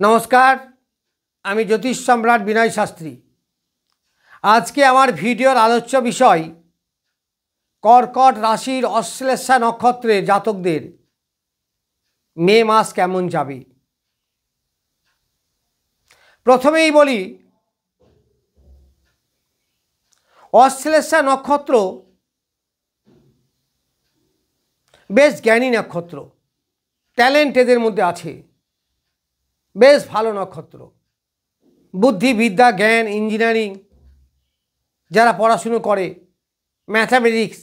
नमस्कार आमी ज्योतिष सम्राट विनय शास्त्री। आज के आमार भिडियोर आलोच्य विषय कर्कट राशिर अश्लेषा नक्षत्रेर जातकदेर मे मास केमन जाबे। प्रथमेई बोली अश्लेषा नक्षत्र बेश ज्ञानी नक्षत्र, टैलेंट एদের মধ্যে আছে, बेश भालो नक्षत्र। बुद्धि विद्या ज्ञान इंजिनियरिंग যারা পড়াশুনো করে ম্যাথামেটিক্স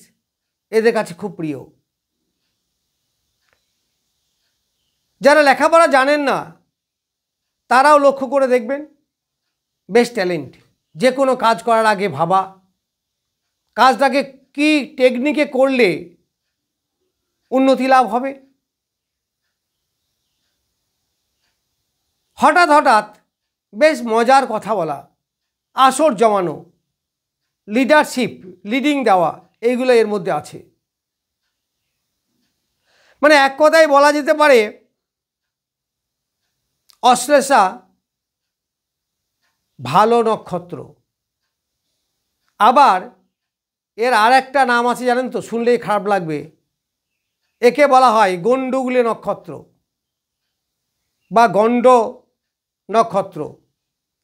এদের কাছে খুব প্রিয়। যারা লেখাপড়া জানেন না তারাও লক্ষ্য করে দেখবেন বেশ ট্যালেন্ট। যে কোনো কাজ করার আগে ভাবা কাজটাকে কি টেকনিকে করলে উন্নতি লাভ হবে। हठात् हठात् बेश मजार कथा बोला, आसर जमानो, लिडारशिप लिडिंग देवा एइगुलो एर मध्य आछे। माने एक कथाय बोला जेते पारे अश्लेषा भालो नक्षत्र। आबार एर आरेकटा नाम आछे जानेन तो, शुनलेई खाराप लागबे, एके बला हय गंडुगुले नक्षत्र बा गंड नक्षत्र,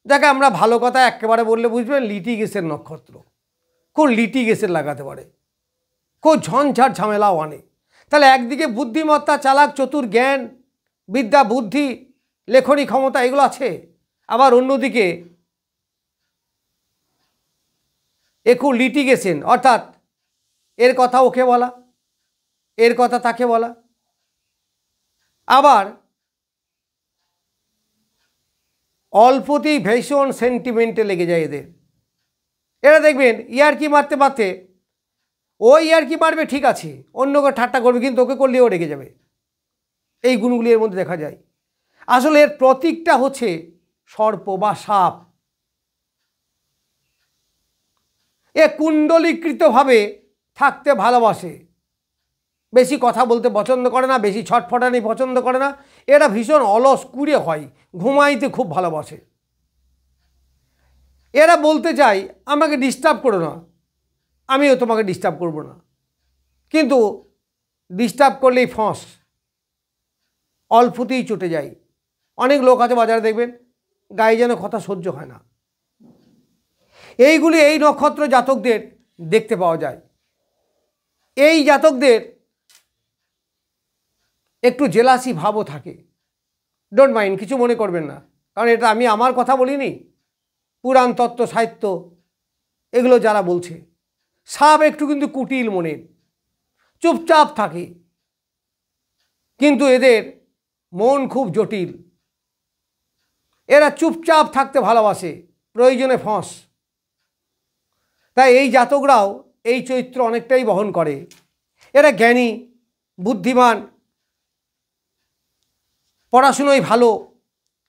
যাকে আমরা ভালো কথা একেবারে বললে বুঝবেন লিটিগেশন নক্ষত্র। খুব লিটিগেশন লাগাতে পারে, খুব ঝঞ্ঝাট ঝামেলাও আনে। তাহলে একদিকে বুদ্ধিমত্তা চালাক চতুর জ্ঞান বিদ্যা বুদ্ধি লেখনী ক্ষমতা এগুলো আছে, আবার অন্যদিকে একটু লিটিগেশন অর্থাৎ এর কথা ওকে বলা এর কথা তাকে বলা। আবার অল্পতেই ভীষণ সেন্টিমেন্টে লেগে যায় এদের। এরা দেখবেন ইয়ারকি মারতে মারতে ও ইয়ারকি মারবে ঠিক আছে, অন্যকে ঠাট্টা করবে কিন্তু ওকে করলেও রেগে যাবে। এই গুণগুলি এর মধ্যে দেখা যায়। আসলে এর প্রতীকটা হচ্ছে সর্প বা সাপ। এ কুণ্ডলীকৃতভাবে থাকতে ভালোবাসে, বেশি কথা বলতে পছন্দ করে না, বেশি ছটফটানি পছন্দ করে না। এরা ভীষণ অলস কুড়ে হয়, ঘুমাইতে খুব ভালোবাসে। এরা বলতে চায় আমাকে ডিস্টার্ব করো না, আমিও তোমাকে ডিস্টার্ব করব না, কিন্তু ডিস্টার্ব করলেই ফস, অল্পতেই চটে যায়। অনেক লোক আছে বাজারে দেখবেন গায়ে যেন কথা সহ্য হয় না। এইগুলি এই নক্ষত্র জাতকদের দেখতে পাওয়া যায়। এই জাতকদের একটু জেলাসি ভাবও থাকে। ডোন্ট মাইন্ড, কিছু মনে করবেন না, কারণ এটা আমি আমার কথা বলিনি, পুরাণ তত্ত্ব সাহিত্য এগুলো যারা বলছে। সাপ একটু কিন্তু কুটিল মনের, চুপচাপ থাকে, কিন্তু এদের মন খুব জটিল। এরা চুপচাপ থাকতে ভালোবাসে, প্রয়োজনে ফস। তাই এই জাতকরাও এই চরিত্র অনেকটাই বহন করে। এরা জ্ঞানী বুদ্ধিমান, পড়াশুনোয় ভালো,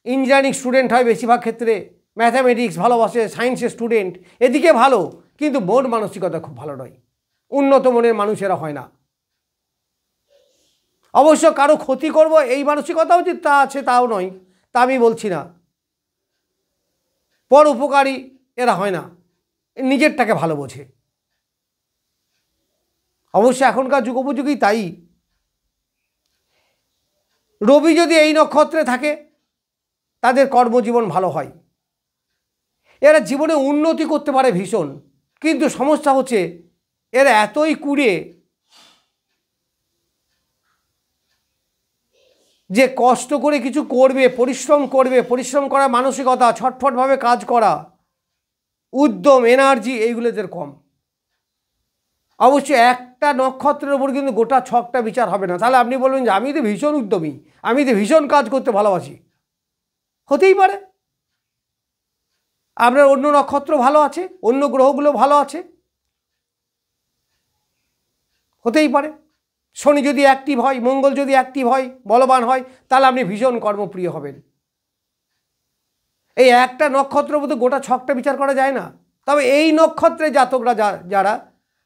ইঞ্জিনিয়ারিং স্টুডেন্ট হয় বেশিরভাগ ক্ষেত্রে, ম্যাথামেটিক্স ভালোবাসে, সায়েন্সের স্টুডেন্ট, এদিকে ভালো, কিন্তু মন মানসিকতা খুব ভালো নয়, উন্নত মনের মানুষেরা হয় না। অবশ্য কারো ক্ষতি করব এই মানসিকতাও যে তা আছে তাও নয়, তা আমি বলছি না। পর উপকারী এরা হয় না, নিজেরটাকে ভালো বোঝে। অবশ্য এখনকার যুগোপযোগী তাই। রবি যদি এই নক্ষত্রে থাকে তাদের কর্মজীবন ভালো হয়, এরা জীবনে উন্নতি করতে পারে ভীষণ। কিন্তু সমস্যা হচ্ছে এরা এতই কুড়ে যে কষ্ট করে কিছু করবে, পরিশ্রম করা মানসিকতা, ছটফটভাবে কাজ করা, উদ্যম এনার্জি এইগুলো এদের কম। অবশ্য একটা নক্ষত্রের উপর কিন্তু গোটা ছকটা বিচার হবে না। তাহলে আপনি বলবেন যে আমি তো ভীষণ উদ্যমী, আমি তো ভীষণ কাজ করতে ভালোবাসি। হতেই পারে আপনার অন্য নক্ষত্র ভালো আছে, অন্য গ্রহগুলো ভালো আছে, হতেই পারে। শনি যদি অ্যাক্টিভ হয়, মঙ্গল যদি অ্যাক্টিভ হয়, বলবান হয়, তাহলে আপনি ভীষণ কর্মপ্রিয় হবেন। এই একটা নক্ষত্রের মধ্যে গোটা ছকটা বিচার করা যায় না। তবে এই নক্ষত্রে জাতকরা যারা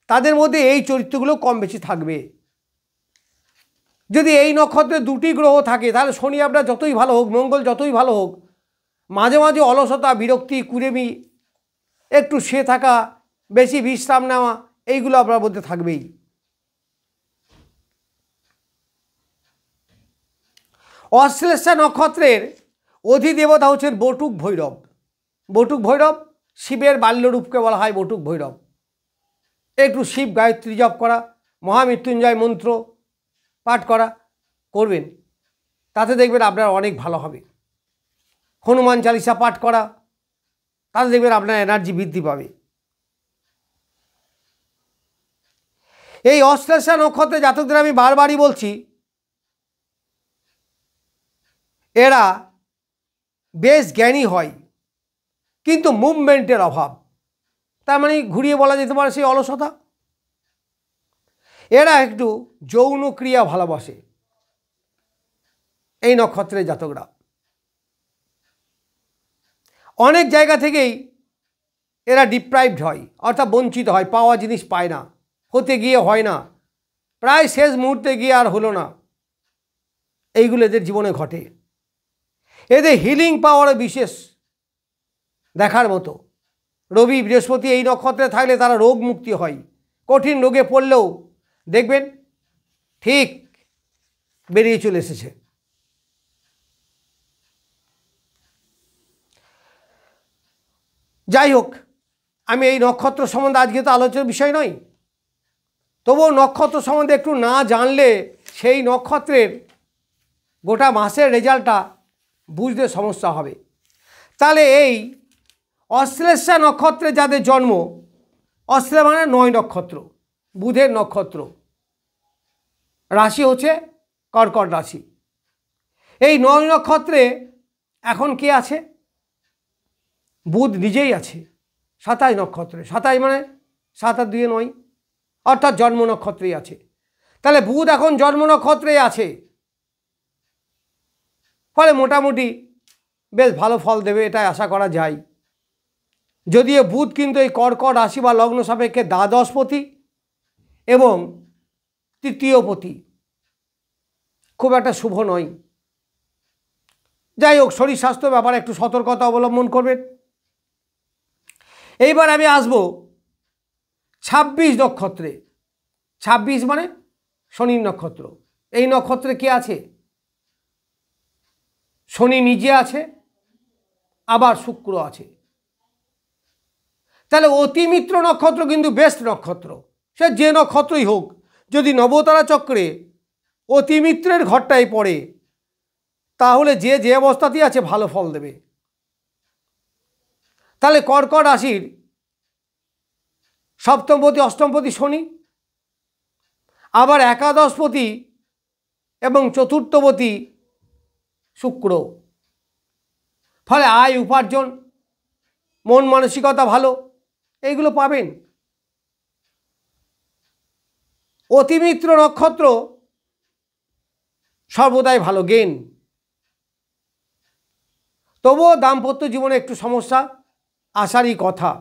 তাদের মধ্যে এই চরিত্রগুলো কম বেশি থাকবে। যদি এই নক্ষত্রে দুটি গ্রহ থাকে তাহলে শনি আপনার যতই ভালো হোক, মঙ্গল যতই ভালো হোক, মাঝে মাঝে অলসতা, বিরক্তি, কুড়েমি, একটু শুয়ে থাকা, বেশি বিশ্রাম নেওয়া, এইগুলো আপনার মধ্যে থাকবেই। অশ্লেষা নক্ষত্রের অধিদেবতা হচ্ছেন বটুক ভৈরব। বটুক ভৈরব শিবের বাল্যরূপকে বলা হয় বটুক ভৈরব। একটু শিব গায়ত্রী জপ করা, মহামৃত্যুঞ্জয় মন্ত্র পাঠ করা করবেন, তাতে দেখবেন আপনার অনেক ভালো হবে। হনুমান চালিসা পাঠ করা, তাতে দেখবেন আপনার এনার্জি বৃদ্ধি পাবে। এই অশ্লেষা নক্ষত্রে জাতকদের আমি বারবারই বলছি, এরা বেশ জ্ঞানী হয় কিন্তু মুভমেন্টের অভাব, তার মানে ঘুরিয়ে বলা যেতে পারে সেই অলসতা। এরা একটু যৌন ক্রিয়া ভালোবাসে এই নক্ষত্রের জাতকরা। অনেক জায়গা থেকেই এরা ডিপ্রাইভড হয়, অর্থাৎ বঞ্চিত হয়, পাওয়া জিনিস পায় না, হতে গিয়ে হয় না, প্রায় শেষ মুহূর্তে গিয়ে আর হলো না, এইগুলো এদের জীবনে ঘটে। এদের হিলিং পাওয়ারও বিশেষ দেখার মতো। রবি বৃহস্পতি এই নক্ষত্রে থাকলে তারা রোগ মুক্তি হয়, কঠিন রোগে পড়লেও দেখবেন ঠিক বেরিয়ে চলে এসেছে। যাই হোক, আমি এই নক্ষত্র সম্বন্ধে আজকে তো আলোচনার বিষয় নয়, তবুও নক্ষত্র সম্বন্ধে একটু না জানলে সেই নক্ষত্রের গোটা মাসের রেজাল্টটা বুঝতে সমস্যা হবে। তাহলে এই অশ্লেষা নক্ষত্রে যাদের জন্ম, অশ্লেষা মানে 9 নক্ষত্র, বুধের নক্ষত্র, রাশি হচ্ছে কর্কট রাশি। এই 9 নক্ষত্রে এখন কে আছে? বুধ নিজেই আছে 27 নক্ষত্রে। 27 মানে 7 আর 2 9, অর্থাৎ জন্ম নক্ষত্রেই আছে। তাহলে বুধ এখন জন্ম নক্ষত্রেই আছে, ফলে মোটামুটি বেশ ভালো ফল দেবে, এটাই আশা করা যায়। যদিও বুধ কিন্তু এই কর্কট রাশি বা লগ্ন সাপেক্ষে দ্বাদশপতি এবং তৃতীয়পতি, খুব একটা শুভ নয়। যাই হোক, শরীর স্বাস্থ্য ব্যাপারে একটু সতর্কতা অবলম্বন করবেন। এইবার আমি আসব 26 নক্ষত্রে। 26 মানে শনির নক্ষত্র। এই নক্ষত্রে কে আছে? শনি নিজে আছে, আবার শুক্র আছে। তাহলে অতিমিত্র নক্ষত্র কিন্তু বেস্ট নক্ষত্র, সে যে নক্ষত্রই হোক, যদি নবতারা চক্রে অতিমিত্রের ঘরটায় পড়ে তাহলে যে যে অবস্থাতেই আছে ভালো ফল দেবে। তাহলে কর্কট রাশির সপ্তমপতি অষ্টমপতি শনি, আবার একাদশপতি এবং চতুর্থপতি শুক্র, ফলে আয় উপার্জন, মন মানসিকতা ভালো, এইগুলো পাবেন। অতিমিত্র নক্ষত্র সর্বদাই ভালো গেন, তবুও দাম্পত্য জীবনে একটু সমস্যা আসারই কথা।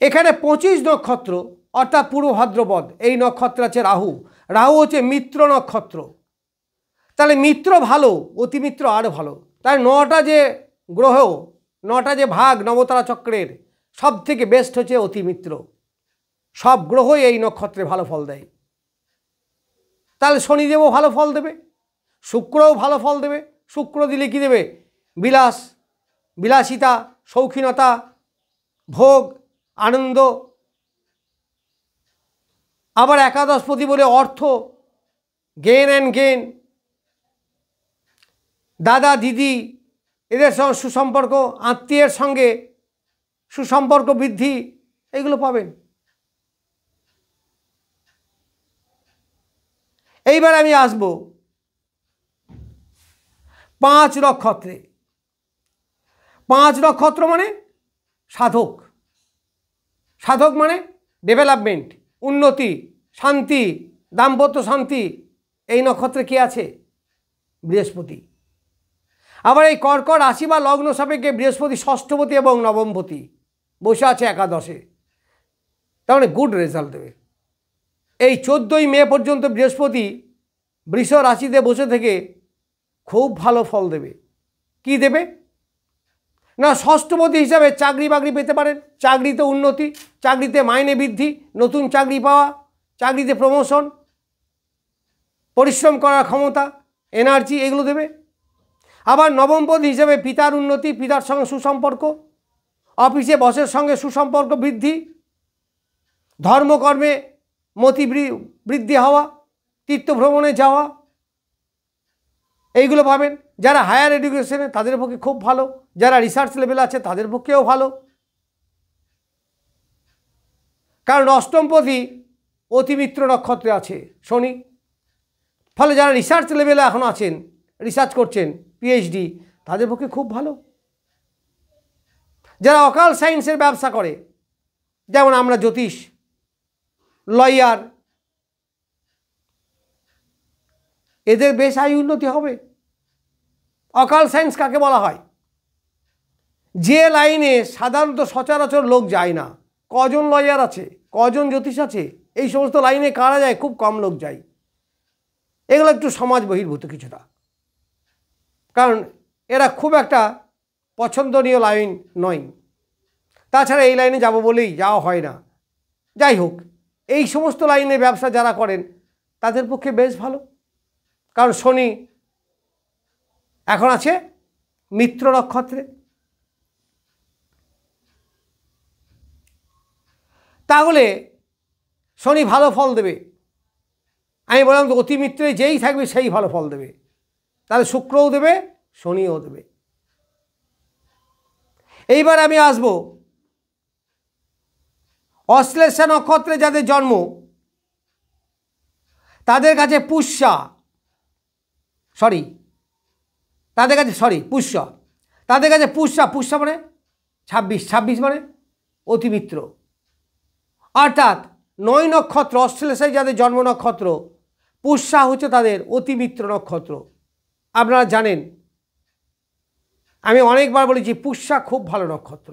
এখানে 25 নক্ষত্র অর্থাৎ পূর্ব ভাদ্রপদ, এই নক্ষত্র আছে রাহু। রাহু হচ্ছে মিত্র নক্ষত্র, তাহলে মিত্র ভালো, অতিমিত্র আরও ভালো। তাই 9টা যে গ্রহ, 9টা যে ভাগ নবতারা চক্রের, সব থেকে বেস্ট হচ্ছে অতিমিত্র। সব গ্রহই এই নক্ষত্রে ভালো ফল দেয়। তাহলে শনিদেবও ভালো ফল দেবে, শুক্রও ভালো ফল দেবে। শুক্র দিলে কি দেবে? বিলাস, বিলাসিতা, শৌখিনতা, ভোগ, আনন্দ। আবার একাদশপতি বলে অর্থ, গেন অ্যান্ড গেন, দাদা দিদি এদের সঙ্গে সুসম্পর্ক, আত্মীয়ের সঙ্গে সুসম্পর্ক বৃদ্ধি, এগুলো পাবেন। এইবার আমি আসব 5 নক্ষত্রে। 5 নক্ষত্র মানে সাধক। সাধক মানে ডেভেলপমেন্ট, উন্নতি, শান্তি, দাম্পত্য শান্তি। এই নক্ষত্রে কে আছে? বৃহস্পতি। আবার এই কর্কট রাশি বা লগ্ন সাপেক্ষে বৃহস্পতি ষষ্ঠপতি এবং নবমপতি বসে আছে একাদশে, তার মানে গুড রেজাল্ট দেবে। এই 14ই মে পর্যন্ত বৃহস্পতি বৃষ রাশিতে বসে থেকে খুব ভালো ফল দেবে। কি দেবে না, ষষ্ঠপতি হিসাবে চাকরি বাকরি পেতে পারেন, চাকরিতে উন্নতি, চাকরিতে মাইনে বৃদ্ধি, নতুন চাকরি পাওয়া, চাকরিতে প্রমোশন, পরিশ্রম করার ক্ষমতা, এনার্জি, এগুলো দেবে। আবার নবমপতি হিসাবে পিতার উন্নতি, পিতার সঙ্গে সুসম্পর্ক, অফিসে বসের সঙ্গে সুসম্পর্ক বৃদ্ধি, ধর্মকর্মে মতি বৃদ্ধি হওয়া, তীর্থভ্রমণে যাওয়া, এইগুলো পাবেন। যারা হায়ার এডুকেশনে তাদের পক্ষে খুব ভালো, যারা রিসার্চ লেভেল আছে তাদের পক্ষেও ভালো, কারণ অষ্টমপতি অতিমিত্র নক্ষত্রে আছে শনি। ফলে যারা রিসার্চ লেভেলে এখন আছেন, রিসার্চ করছেন, পিএইচডি, তাদের পক্ষে খুব ভালো। যারা অকাল সায়েন্সের ব্যবসা করে, যেমন আমরা জ্যোতিষ, লয়ার, এদের বেশ আয় উন্নতি হবে। অকাল সায়েন্স কাকে বলা হয়? যে লাইনে সাধারণত সচরাচর লোক যায় না। কজন লয়ার আছে, কজন জ্যোতিষ আছে, এই সমস্ত লাইনে কারা যায়? খুব কম লোক যায়। এগুলো একটু সমাজ বহির্ভূত কিছুটা, কারণ এরা খুব একটা পছন্দনীয় লাইন নয়। তাছাড়া এই লাইনে যাব বলেই যাওয়া হয় না। যাই হোক, এই সমস্ত লাইনে ব্যবসা যারা করেন তাদের পক্ষে বেশ ভালো, কারণ শনি এখন আছে মিত্র নক্ষত্রে। তাহলে শনি ভালো ফল দেবে। আমি বললাম তো অতি মিত্রে যেই থাকবে সেই ভালো ফল দেবে। তাহলে শুক্রও দেবে, শনিও দেবে। এইবার আমি আসব অশ্লেষা নক্ষত্রে যাদের জন্ম, তাদের কাছে পুষ্যা, তাদের কাছে পুষ্যা মানে 26 মানে অতিমিত্র। অর্থাৎ 9 নক্ষত্র অশ্লেষায় যাদের জন্ম নক্ষত্র, পুষ্যা হচ্ছে তাদের অতিমিত্র নক্ষত্র। আপনারা জানেন, আমি অনেকবার বলেছি পুষ্যা খুব ভালো নক্ষত্র।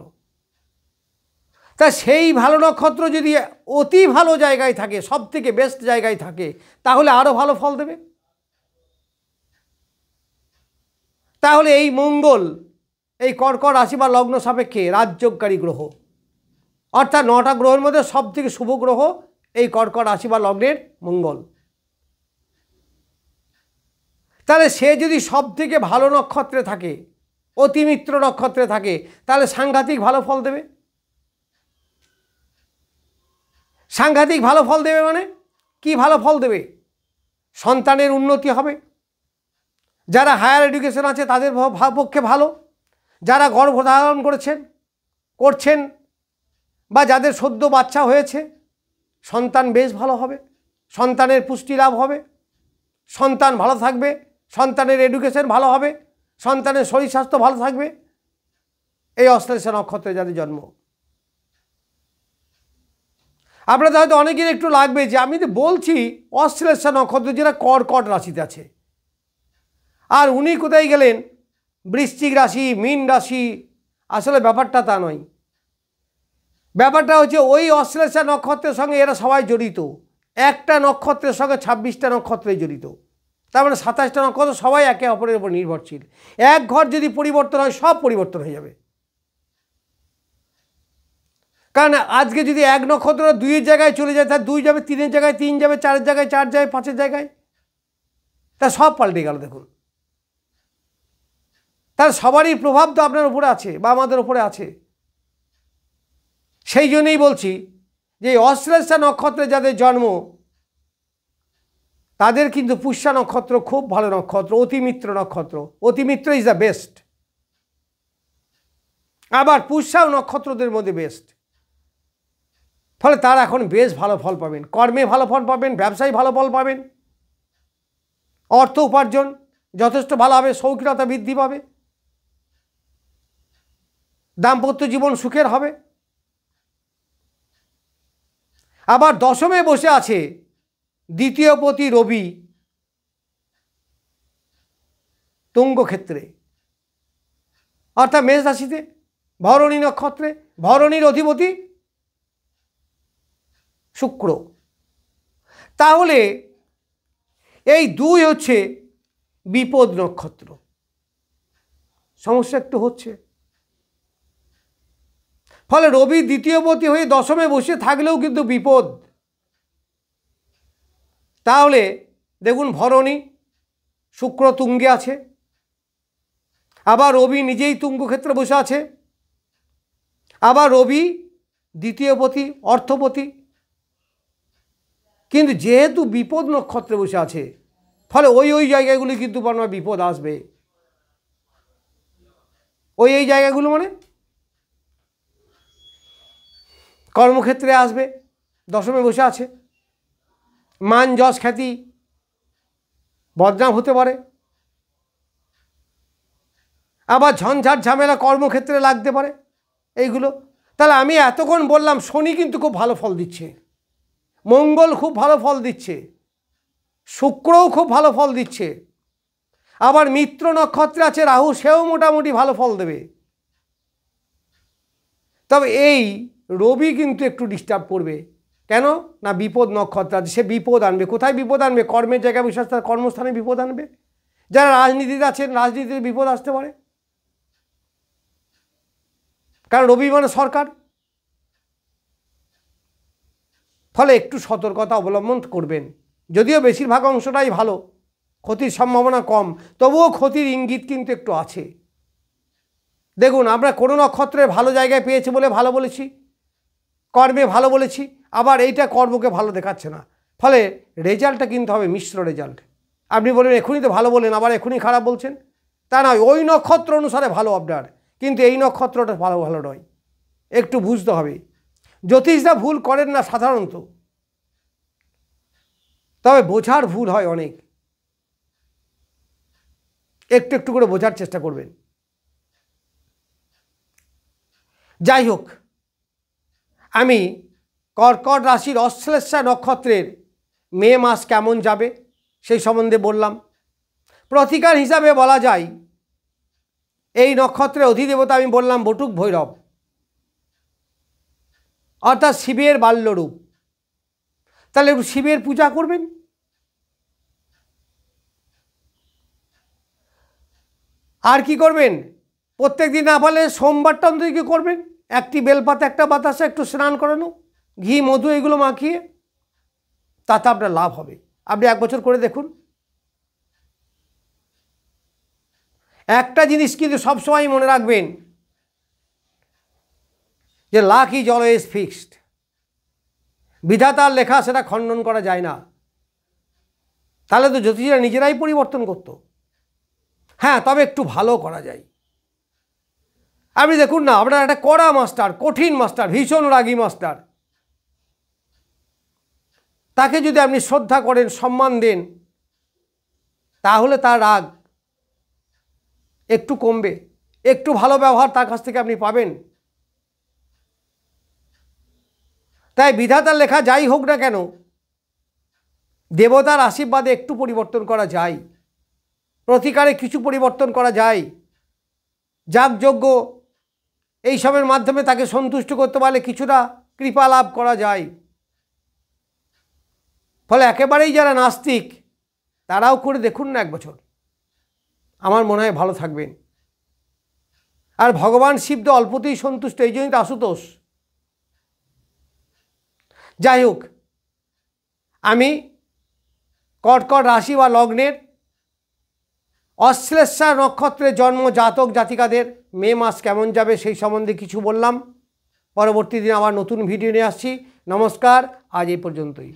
তা সেই ভালো নক্ষত্র যদি অতি ভালো জায়গায় থাকে, সব থেকে বেস্ট জায়গায় থাকে, তাহলে আরও ভালো ফল দেবে। তাহলে এই মঙ্গল এই কর্কট রাশি বা লগ্ন সাপেক্ষে রাজযোগকারী গ্রহ, অর্থাৎ 9টা গ্রহের মধ্যে সব থেকে শুভ গ্রহ এই কর্কট রাশি বা লগ্নের মঙ্গল। তাহলে সে যদি সব থেকে ভালো নক্ষত্রে থাকে, অতিমিত্র নক্ষত্রে থাকে, তাহলে সাংঘাতিক ভালো ফল দেবে। সাংঘাতিক ভালো ফল দেবে মানে কি? ভালো ফল দেবে, সন্তানের উন্নতি হবে। যারা হায়ার এডুকেশন আছে তাদের পক্ষে ভালো। যারা গর্ভধারণ করছেন বা যাদের সদ্য বাচ্চা হয়েছে, সন্তান বেশ ভালো হবে, সন্তানের পুষ্টি লাভ হবে, সন্তান ভালো থাকবে, সন্তানের এডুকেশন ভালো হবে, সন্তানের শরীর স্বাস্থ্য ভালো থাকবে। এই অশ্লেষা নক্ষত্রে যাদের জন্ম। আপনাদের হয়তো অনেকের একটু লাগবে যে আমি তো বলছি অশ্লেষা নক্ষত্র যেটা কর্কট রাশিতে আছে, আর উনি কোথায় গেলেন বৃশ্চিক রাশি, মীন রাশি। আসলে ব্যাপারটা তা নয়। ব্যাপারটা হচ্ছে ওই অশ্লেষা নক্ষত্রের সঙ্গে এরা সবাই জড়িত। একটা নক্ষত্রের সঙ্গে 26টা নক্ষত্রে জড়িত, তার মানে 27টা নক্ষত্র সবাই একে অপরের উপর নির্ভরশীল। এক ঘর যদি পরিবর্তন হয়, সব পরিবর্তন হয়ে যাবে। কারণ আজকে যদি এক নক্ষত্র 2-এর জায়গায় চলে যায়, তার 2 যাবে 3-এর জায়গায়, 3 যাবে 4-এর জায়গায়, 4 যাবে 5-এর জায়গায়, তা সব পাল্টে গেল। দেখুন, তার সবারই প্রভাব তো আপনার উপরে আছে বা আমাদের উপরে আছে। সেই জন্যই বলছি যে অশ্লেষা নক্ষত্রে যাদের জন্ম, তাদের কিন্তু পুষ্যা নক্ষত্র খুব ভালো নক্ষত্র, অতিমিত্র নক্ষত্র। অতিমিত্র ইজ দ্য বেস্ট। আবার পুষ্যাও নক্ষত্রদের মধ্যে বেস্ট। ফলে তারা এখন বেশ ভালো ফল পাবেন, কর্মে ভালো ফল পাবেন, ব্যবসায় ভালো ফল পাবেন, অর্থ উপার্জন যথেষ্ট ভালো হবে, শৌখিনতা বৃদ্ধি পাবে, দাম্পত্য জীবন সুখের হবে। আবার দশমে বসে আছে দ্বিতীয় পতি রবি তুঙ্গক্ষেত্রে, অর্থাৎ মেষ রাশিতে, ভরণী নক্ষত্রে। ভরণীর অধিপতি শুক্র। তাহলে এই 2 হচ্ছে বিপদ নক্ষত্র। সমস্যা একটু হচ্ছে, ফলে রবি দ্বিতীয়পতি হয়ে দশমে বসে থাকলেও কিন্তু বিপদ। তাহলে দেখুন ভরণী, শুক্র তুঙ্গে আছে, আবার রবি নিজেই তুঙ্গ ক্ষেত্রে বসে আছে, আবার রবি দ্বিতীয়পতি অর্থপতি, কিন্তু যেহেতু বিপদ নক্ষত্রে বসে আছে, ফলে ওই জায়গাগুলি কিন্তু আপনার বিপদ আসবে। এই জায়গাগুলো মানে কর্মক্ষেত্রে আসবে, দশমে বসে আছে, মান যশ খ্যাতি বদনাম হতে পারে, আবার ঝঞ্ঝাট ঝামেলা কর্মক্ষেত্রে লাগতে পারে এইগুলো। তাহলে আমি এতক্ষণ বললাম শনি কিন্তু খুব ভালো ফল দিচ্ছে, মঙ্গল খুব ভালো ফল দিচ্ছে, শুক্রও খুব ভালো ফল দিচ্ছে, আবার মিত্র নক্ষত্রে আছে রাহু, সেও মোটামুটি ভালো ফল দেবে। তবে এই রবি কিন্তু একটু ডিস্টার্ব করবে। কেন না বিপদ নক্ষত্র আছে, সে বিপদ আনবে। কোথায় বিপদ আনবে? কর্মের জায়গায় বিশেষ কর্মস্থানে বিপদ আনবে। যারা রাজনীতিতে আছেন, রাজনীতিতে বিপদ আসতে পারে, কারণ রবি মানে সরকার। ফলে একটু সতর্কতা অবলম্বন করবেন। যদিও বেশিরভাগ অংশটাই ভালো, ক্ষতির সম্ভাবনা কম, তবুও ক্ষতির ইঙ্গিত কিন্তু একটু আছে। দেখুন, আমরা কোনো নক্ষত্রে ভালো জায়গায় পেয়েছি বলে ভালো বলেছি, কর্মে ভালো বলেছি, আবার এইটা কর্মকে ভালো দেখাচ্ছে না, ফলে রেজাল্টটা কিন্তু হবে মিশ্র রেজাল্ট। আপনি বলবেন এখনই তো ভালো বলেন, আবার এখনই খারাপ বলছেন, তা নয়। ওই নক্ষত্র অনুসারে ভালো আপনার, কিন্তু এই নক্ষত্রটা ভালো নয়, একটু বুঝতে হবে। জ্যোতিষরা ভুল করেন না সাধারণত, তবে বোঝার ভুল হয় অনেক। একটু একটু করে বোঝার চেষ্টা করবেন। যাই হোক, আমি কর্কট রাশির অশ্লেষা নক্ষত্রের মে মাস কেমন যাবে সেই সম্বন্ধে বললাম। প্রতিকার হিসাবে বলা যায়, এই নক্ষত্রের অধিদেবতা আমি বললাম বটুক ভৈরব, অর্থাৎ শিবের বাল্যরূপ। তাহলে একটু শিবের পূজা করবেন। আর কি করবেন? প্রত্যেক দিন না পারলে সোমবারটা অন্তত কি করবেন, একটি বেলপাতা, একটা বাতাসা, একটু স্নান করানো, ঘি মধু এগুলো মাখিয়ে, তাতে আপনার লাভ হবে। আপনি 1 বছর করে দেখুন। একটা জিনিস কিন্তু সবসময় মনে রাখবেন, যে লাক ইজ অলওয়েজ ফিক্সড। বিধাতার লেখা সেটা খণ্ডন করা যায় না। তাহলে তো জ্যোতিষীরা নিজেরাই পরিবর্তন করত। হ্যাঁ, তবে একটু ভালো করা যায়। আপনি দেখুন না, আপনার একটা কড়া মাস্টার, কঠিন মাস্টার, ভীষণ রাগী মাস্টার, তাকে যদি আপনি শ্রদ্ধা করেন, সম্মান দেন, তাহলে তার রাগ একটু কমবে, একটু ভালো ব্যবহার তার কাছ থেকে আপনি পাবেন। তাই বিধাতার লেখা যাই হোক না কেন, দেবতার আশীর্বাদে একটু পরিবর্তন করা যায়, প্রতিকারে কিছু পরিবর্তন করা যায়, যাগযজ্ঞ এইসবের মাধ্যমে তাকে সন্তুষ্ট করতে পারলে কিছুটা কৃপা লাভ করা যায়। ফলে একেবারেই যারা নাস্তিক, তারাও করে দেখুন না 1 বছর, আমার মনে হয় ভালো থাকবেন। আর ভগবান শিব তো অল্পতেই সন্তুষ্ট, এই জন্যই তো আশুতোষ। যাই হোক, আমি কর্কট রাশি বা লগ্নের অশ্লেষা নক্ষত্রের জন্ম জাতক জাতিকাদের মে মাস কেমন যাবে সেই সম্বন্ধে কিছু বললাম। পরবর্তী দিন আবার নতুন ভিডিও নিয়ে আসছি। নমস্কার, আজ এই পর্যন্তই।